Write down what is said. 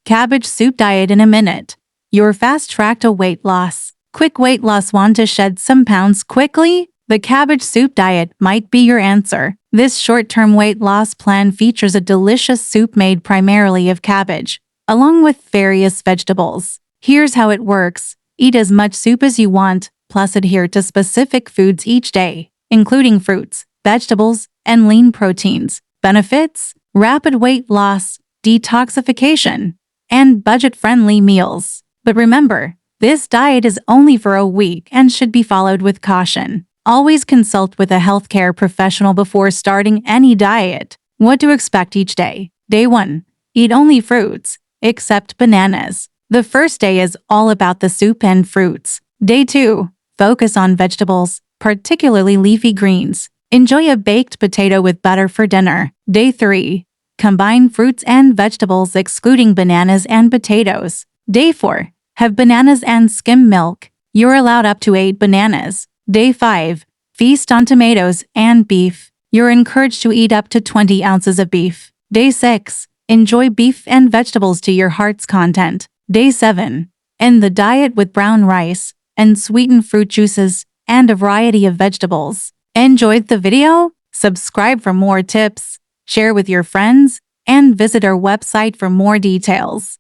Cabbage Soup Diet in a minute. Your fast track to weight loss. Quick weight loss. Want to shed some pounds quickly? The Cabbage Soup Diet might be your answer. This short-term weight loss plan features a delicious soup made primarily of cabbage, along with various vegetables. Here's how it works. Eat as much soup as you want, plus adhere to specific foods each day, including fruits, vegetables, and lean proteins. Benefits: rapid weight loss, detoxification, and budget-friendly meals. But remember, this diet is only for a week and should be followed with caution. Always consult with a healthcare professional before starting any diet. What to expect each day. Day 1. Eat only fruits, except bananas. The first day is all about the soup and fruits. Day 2. Focus on vegetables, particularly leafy greens. Enjoy a baked potato with butter for dinner. Day 3. Combine fruits and vegetables excluding bananas and potatoes. Day 4. Have bananas and skim milk. You're allowed up to 8 bananas. Day 5. Feast on tomatoes and beef. You're encouraged to eat up to 20 ounces of beef. Day 6. Enjoy beef and vegetables to your heart's content. Day 7. End the diet with brown rice and sweetened fruit juices and a variety of vegetables. Enjoyed the video? Subscribe for more tips, share with your friends, and visit our website for more details.